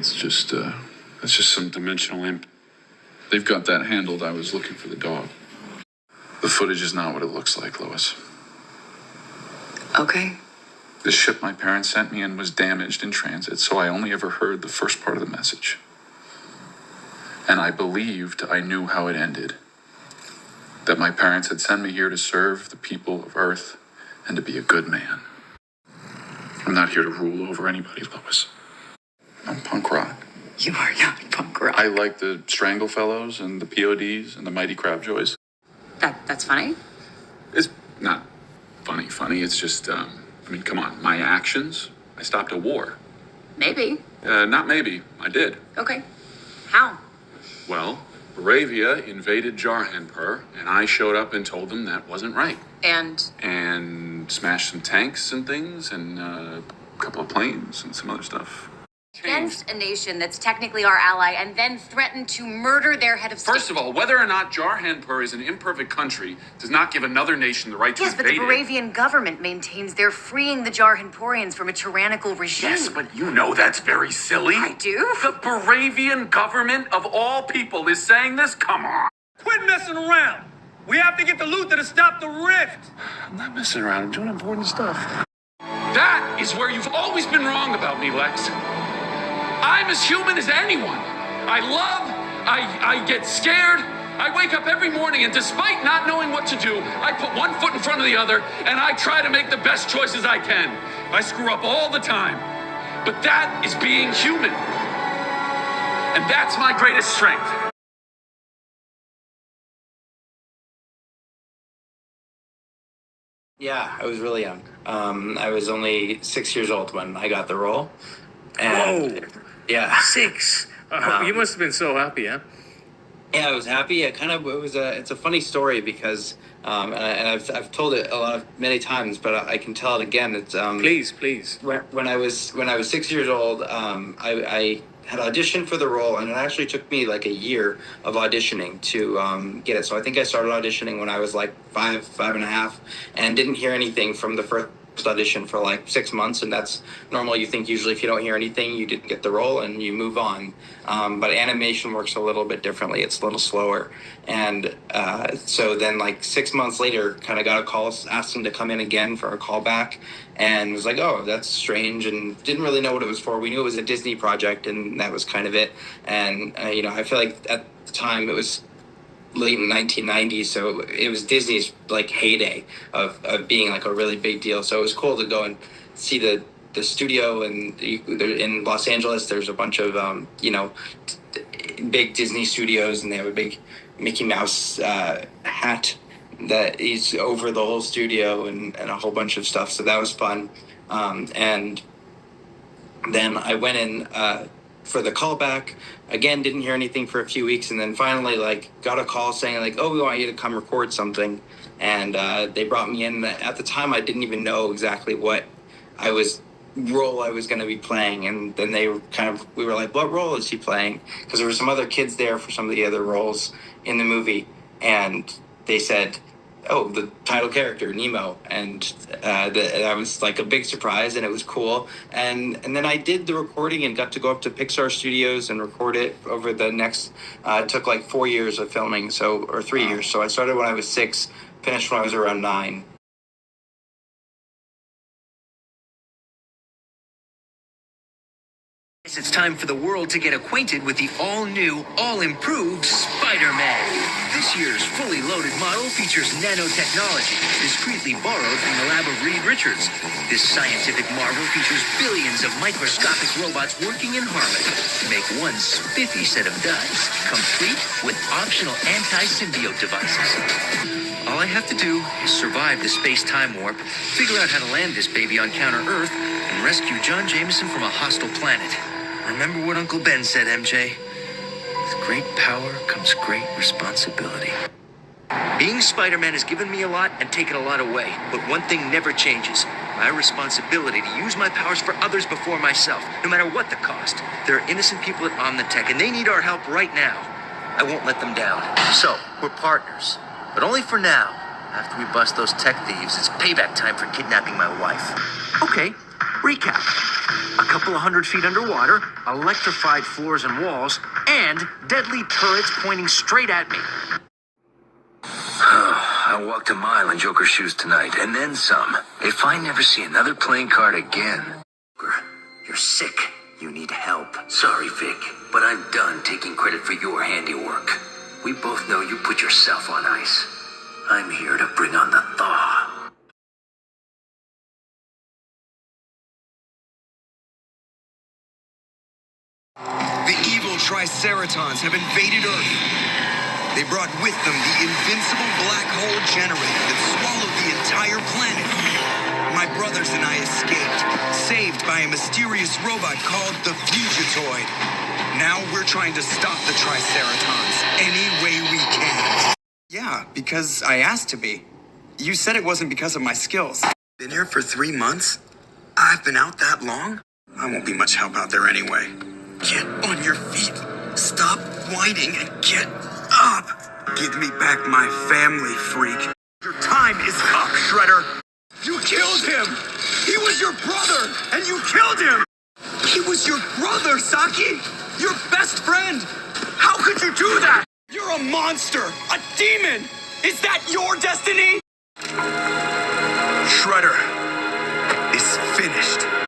It's just some dimensional imp. They've got that handled. I was looking for the dog. The footage is not what it looks like, Lois. Okay. The ship my parents sent me in was damaged in transit, so I only ever heard the first part of the message. And I believed I knew how it ended. That my parents had sent me here to serve the people of Earth and to be a good man. I'm not here to rule over anybody, Lois. I'm punk rock. You are not punk rock. I like the Stranglefellows and the PODs and the Mighty Crabjoys. That's funny? It's not funny. It's just, come on. My actions, I stopped a war. Maybe. Not maybe. I did. Okay. How? Well, Moravia invaded Jarhanpur, and I showed up and told them that wasn't right. And smashed some tanks and things, and a couple of planes and some other stuff. Against a nation that's technically our ally, and then threatened to murder their head of state. First of all, whether or not Jarhanpur is an imperfect country does not give another nation the right to invade it. Yes, but the Moravian government maintains they're freeing the Jarhanpurians from a tyrannical regime. Yes, but you know that's very silly. I do? The Moravian government, of all people, is saying this? Come on. Quit messing around. We have to get the Luther to stop the rift. I'm not messing around. I'm doing important stuff. That is where you've always been wrong about me, Lex. I'm as human as anyone. I love, I get scared. I wake up every morning, and despite not knowing what to do, I put one foot in front of the other, and I try to make the best choices I can. I screw up all the time. But that is being human. And that's my greatest strength. Yeah, I was really young. I was only 6 years old when I got the role. And Whoa. Yeah. 6. You must have been so happy, huh? Yeah, I was happy. It's a funny story because, and I've told it many times, but I can tell it again. It's Please. When I was 6 years old, I had auditioned for the role, and it actually took me like a year of auditioning to get it. So I think I started auditioning when I was like five and a half, and didn't hear anything from the first audition for like 6 months, and that's normal. You think usually if you don't hear anything, you didn't get the role and you move on. But animation works a little bit differently. It's a little slower. And so then like 6 months later, kind of got a call asking to come in again for a callback, and was like, oh, that's strange, and didn't really know what it was for. We knew it was a Disney project, and that was kind of it. And I feel like at the time it was late in 1990s, so it was Disney's like heyday of being like a really big deal. So it was cool to go and see the studio, and in Los Angeles there's a bunch of big Disney studios, and they have a big Mickey Mouse hat that is over the whole studio, and a whole bunch of stuff. So that was fun. And then I went in for the callback. Again, didn't hear anything for a few weeks, and then finally got a call saying oh, we want you to come record something. And they brought me in. At the time, I didn't even know exactly what role I was going to be playing. And then we were like, what role is he playing? Because there were some other kids there for some of the other roles in the movie, and they said, oh, the title character, Nemo. And that was like a big surprise, and it was cool. And then I did the recording and got to go up to Pixar Studios and record it over the next, it took like 4 years of filming, or 3 years. So I started when I was 6, finished when I was around 9. It's time for the world to get acquainted with the all-new, all-improved Spider-Man. This year's fully loaded model features nanotechnology, discreetly borrowed from the lab of Reed Richards. This scientific marvel features billions of microscopic robots working in harmony to make one spiffy set of duds, complete with optional anti-symbiote devices. All I have to do is survive the space-time warp, figure out how to land this baby on counter Earth, and rescue John Jameson from a hostile planet. Remember what Uncle Ben said, MJ? With great power comes great responsibility. Being Spider-Man has given me a lot and taken a lot away, but one thing never changes. My responsibility to use my powers for others before myself, no matter what the cost. There are innocent people at Omnitech, and they need our help right now. I won't let them down. So, we're partners. But only for now. After we bust those tech thieves, it's payback time for kidnapping my wife. Okay, recap. A couple of 100 feet underwater, electrified floors and walls, and deadly turrets pointing straight at me. I walked a mile in Joker's shoes tonight, and then some. If I never see another playing card again... You're sick. You need help. Sorry, Vic, but I'm done taking credit for your handiwork. We both know you put yourself on ice. I'm here to bring on the thaw. The evil Triceratons have invaded Earth. They brought with them the invincible black hole generator that swallowed the entire planet. My brothers and I escaped, saved by a mysterious robot called the Fugitoid. Now we're trying to stop the Triceratons any way we can. Yeah, because I asked to be. You said it wasn't because of my skills. Been here for 3 months? I've been out that long? I won't be much help out there anyway. Get on your feet. Stop whining and get up. Give me back my family, freak. Your time is up, Shredder. You killed him. He was your brother, and you killed him. He was your brother, Saki. Your best friend. How could you do that? You're a monster, a demon. Is that your destiny? Shredder is finished.